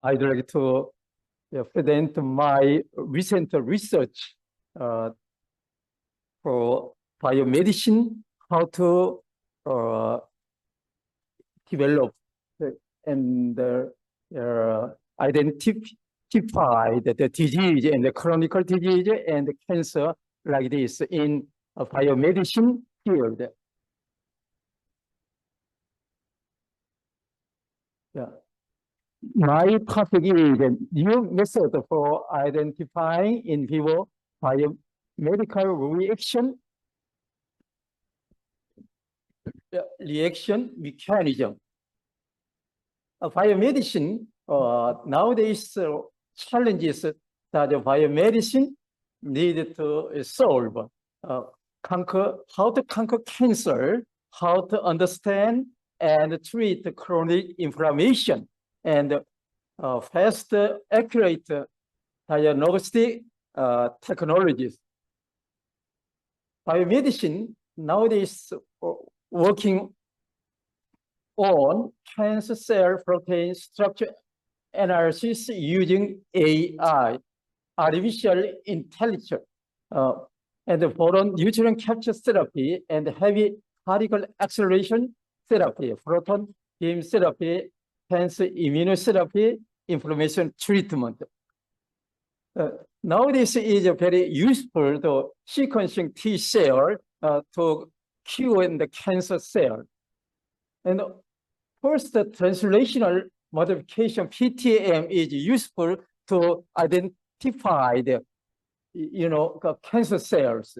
I'd like to present my recent research for biomedicine, how to develop and identify the disease and the chronic disease and cancer like this in a biomedicine field. Yeah. My topic is a new method for identifying in vivo biomedical reaction mechanism. Biomedicine nowadays challenges that biomedicine need to solve. How to conquer cancer, how to understand and treat chronic inflammation, and fast, accurate diagnostic technologies. Biomedicine nowadays working on cancer cell protein structure analysis using AI, artificial intelligence, and boron neutron capture therapy and heavy particle acceleration therapy, proton beam therapy, cancer immunotherapy, inflammation treatment. Nowadays is very useful to sequencing T cell to cure the cancer cell. And first, the translational modification PTM is useful to identify the cancer cells.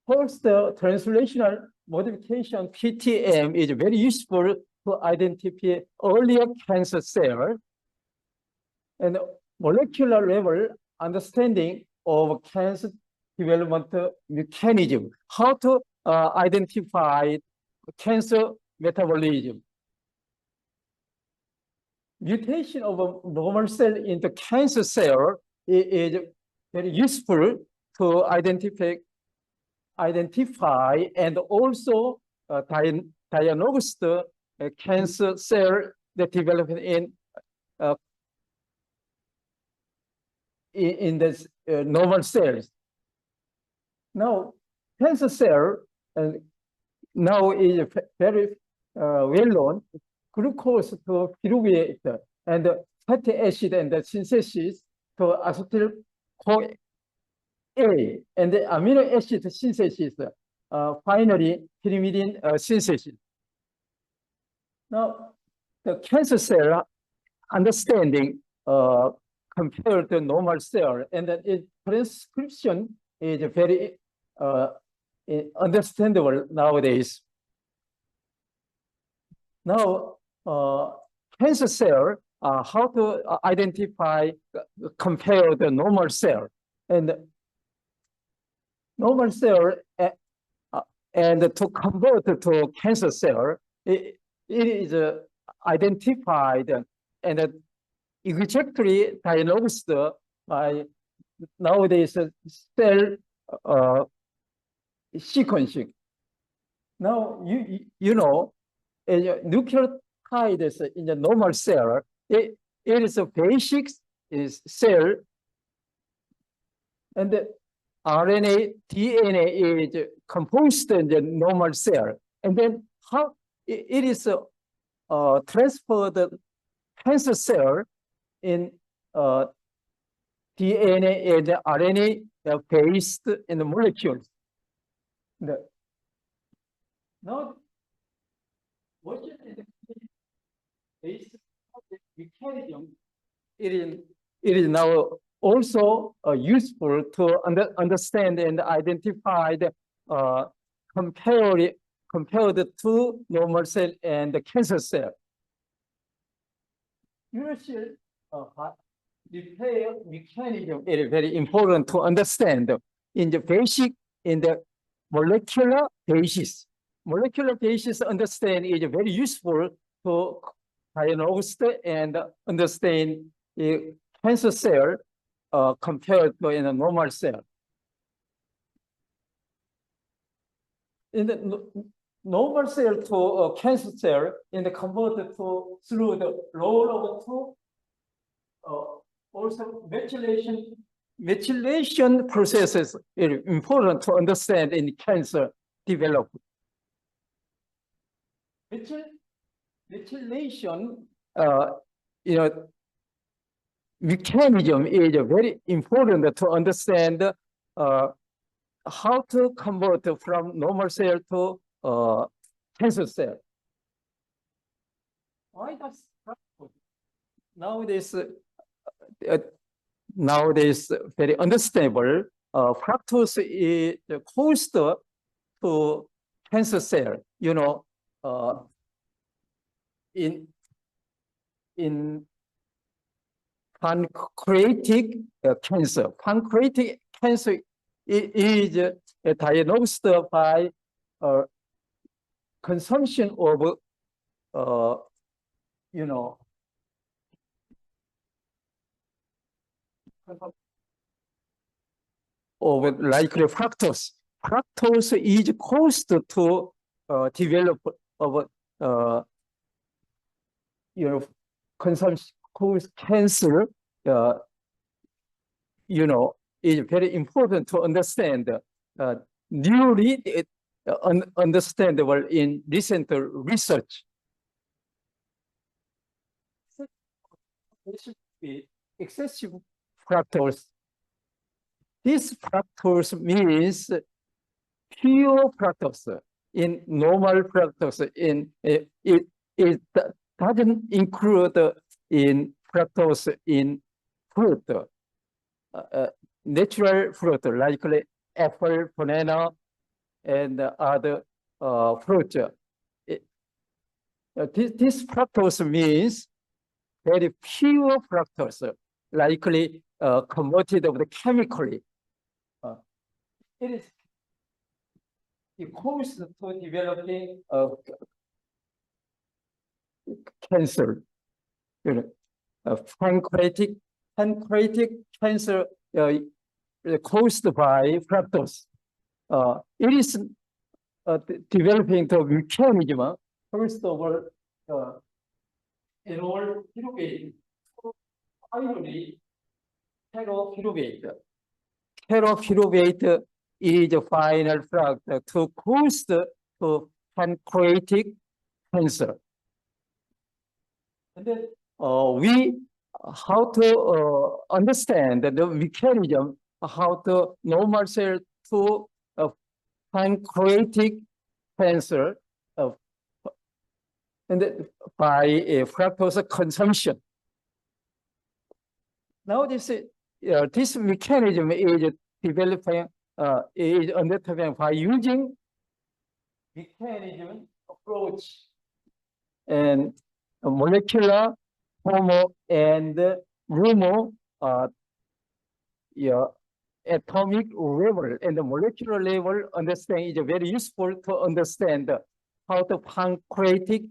First, the translational modification PTM is very useful to identify earlier cancer cells, and molecular level understanding of cancer development mechanism, how to identify cancer metabolism. Mutation of a normal cell into cancer cell is very useful to identify and also diagnose the cancer cell that develop in the normal cells. Now, cancer cell now is very well known. Glucose to pyruvate and fatty acid and the synthesis to acetyl-CoA and the amino acid synthesis, finally pyrimidine synthesis. Now, the cancer cell understanding compared to normal cell, and its transcription is very understandable nowadays. Now, cancer cell, how to identify, compare the normal cell, and normal cell, and to convert to cancer cell, it is identified and exactly diagnosed by nowadays cell sequencing. Now, you know, nucleotides in the normal cell, it is a basic cell, and the RNA, DNA is composed in the normal cell, and then how it is transferred the cancer cell in DNA and RNA based in the molecules. Now, what is the basic mechanism? It is now also useful to understand and identify the compare the two normal cell and the cancer cell. Universal repair mechanism is very important to understand in the molecular basis. Molecular basis understand is very useful to diagnose and understand the cancer cell compared to in a normal cell. In the normal cell to cancer cell, in the converted to through the role of two Also methylation processes is important to understand in cancer development. Methylation, you know, mechanism is very important to understand how to convert from normal cell to cancer cell. Why does nowadays very understandable? Fructose is the host to cancer cell. You know, in pancreatic cancer. Pancreatic cancer is diagnosed by consumption of, you know, of likely fructose. Fructose is caused to develop of, you know, consumption cause cancer. You know, is very important to understand. Newly understandable in recent research. Excessive fructose. This fructose means pure fructose. In normal fructose, it doesn't include in fructose in fruit, natural fruit like apple, banana, and other fruit. This fructose means very pure fructose, likely converted of the chemically. It causes to developing cancer. You know, pancreatic cancer caused by fructose. It is developing the mechanism. First of all, enol pyruvate, finally peropyruvate. Peropyruvate is the final factor to cause the pancreatic cancer. And then how to understand the mechanism, how to normal cell to pancreatic cancer, and then by fructose consumption. Now this mechanism is developing, is undertaken by using mechanism approach and molecular, homo, and lumo, atomic level and the molecular level understanding is very useful to understand how the pancreatic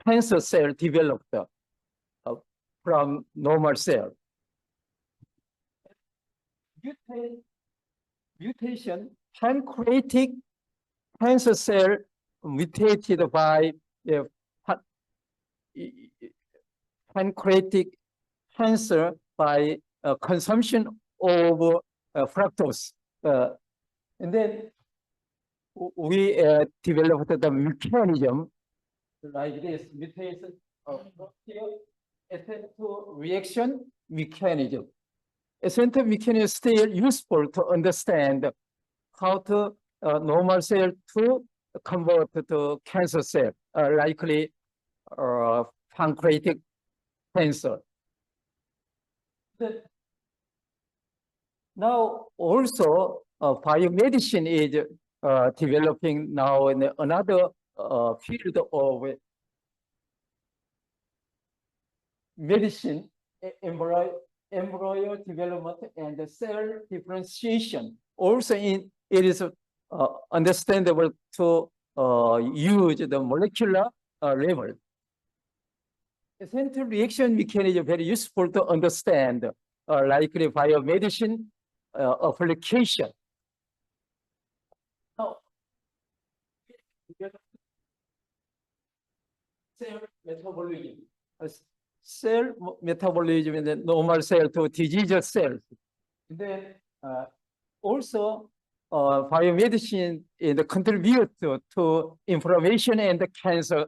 cancer cell developed from normal cell. Mutation, pancreatic cancer cell mutated by pancreatic cancer by consumption of fructose. And then we developed the mechanism like this, mutation of SN2 reaction mechanism. SN2 mechanism is still useful to understand how to normal cell to convert to cancer cell, likely pancreatic cancer. Now also biomedicine is developing now in another field of medicine, embryo development and cell differentiation. Also it is understandable to use the molecular level. Essential reaction mechanism is very useful to understand, likely biomedicine application. Now, cell metabolism. cell metabolism in the normal cell to disease cells. And then also biomedicine contribute to inflammation and cancer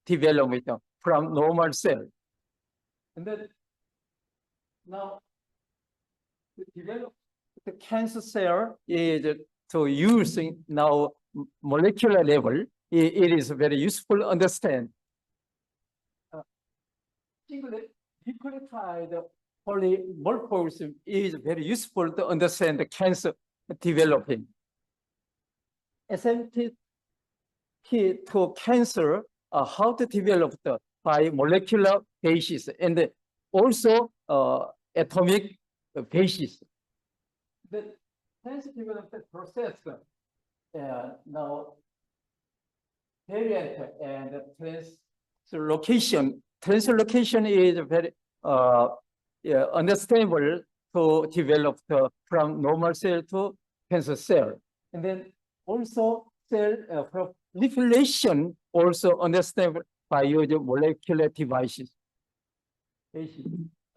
development from normal cell. And then now to develop the cancer cell is to use now molecular level. It is very useful to understand. Single nucleotide polymorphism is very useful to understand the cancer developing. SMT to cancer, how to develop by molecular basis and also atomic basis. The cancer development process now variant and translocation. Translocation is very understandable to develop from normal cell to cancer cell. And then also cell proliferation also understandable by using molecular devices.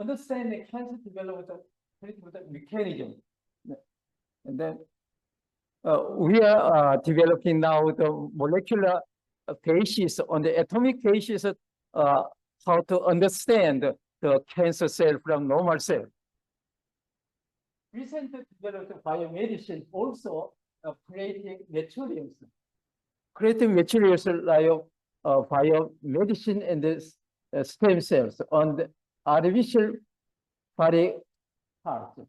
Understanding cancer development mechanism. And then we are developing now the molecular basis on the atomic basis how to understand the cancer cell from normal cell. Recently developed biomedicine also creating materials. Creating materials like biomedicine and the stem cells on the artificial body parts.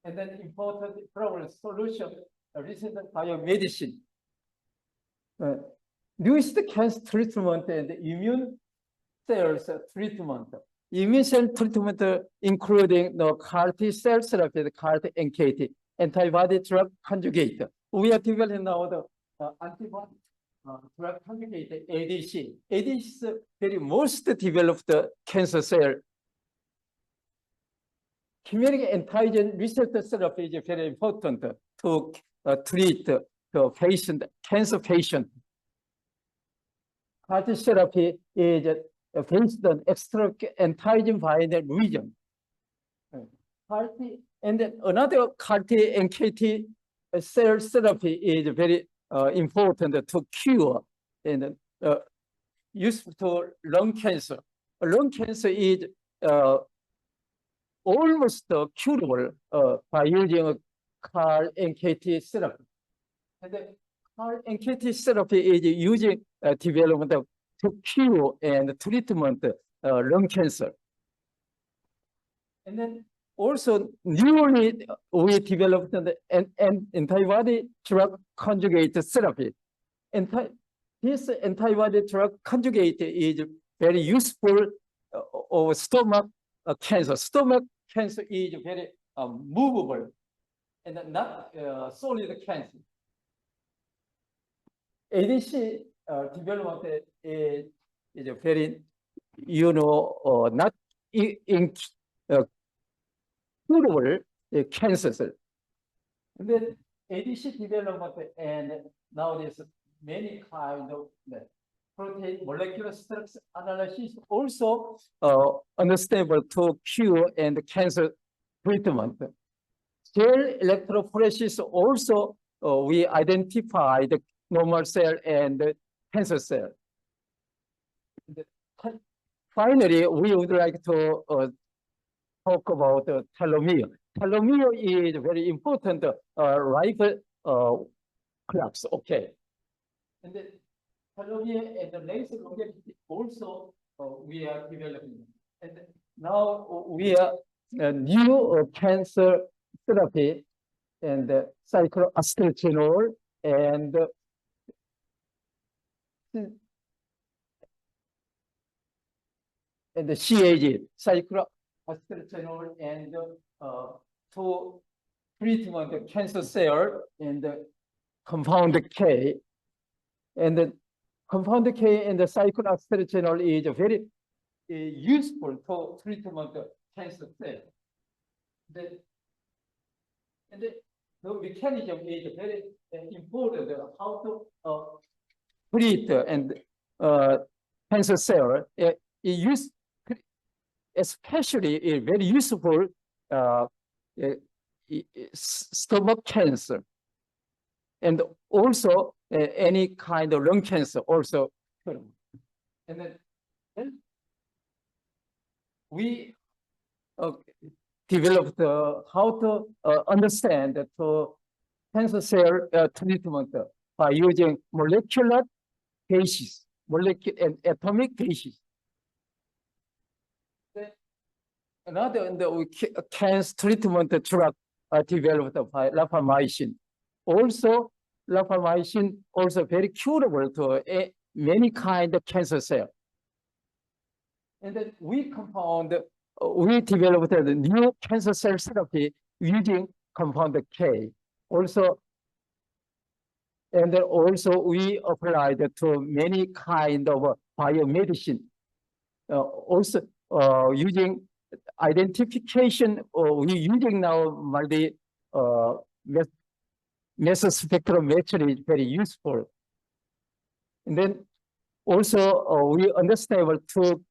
And then important problem solution, recent biomedicine. Newest cancer treatment and immune cells treatment. Immune cell treatment including the CAR-T cell therapy, the CAR-T NKT, antibody drug conjugate. We are developing now the antibody drug conjugate ADC. ADC is very most developed cancer cell. Chimeric antigen receptor therapy is very important to treat the patient, cancer patient. CAR-T therapy is based on extra antigen binding region. CAR-T, and then another CAR-T NKT cell therapy is very important to cure and useful to lung cancer. Lung cancer is almost curable by using CAR NKT therapy. And the CAR NKT therapy is using development to cure and treatment lung cancer. And then also newly we developed an antibody drug conjugate therapy. And this antibody drug conjugate is very useful for stomach cancer. Stomach cancer is very movable and not solid cancer. ADC development is a very, not curable cancers. And then ADC development and nowadays many kind of protein molecular structure analysis also understandable to cure and cancer treatment. Cell electrophoresis also we identify the normal cell and cancer cell. Finally, we would like to talk about telomere. Telomere is very important life clocks. Okay. And the telomere and the laser longevity also we are developing. And now we are new cancer therapy and cycloastathenol and the CAG, cycloastathenol and to treatment the cancer cell and the compound K. And the compound K and the cycloastathenol is very useful for treatment of cancer cell. The mechanism is very important how to treat and cancer cell. It especially very useful stomach cancer, and also any kind of lung cancer also. And then we developed how to understand the cancer cell treatment by using molecular basis, molecular and atomic basis. Another cancer treatment drug developed by rapamycin. Also, rapamycin also very curable to many kind of cancer cell. And then we developed a new cancer cell therapy using compound K. Also, and then also we applied to many kind of biomedicine. Also using identification, we using now multi mass spectrometry is very useful. And then also we understand to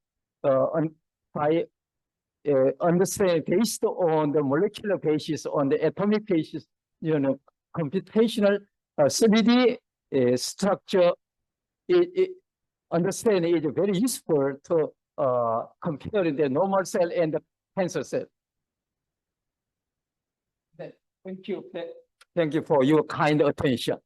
understand based on the molecular basis, on the atomic basis, computational 3D structure. Understanding is very useful to comparing the normal cell and the cancer cell. Thank you. Thank you for your kind attention.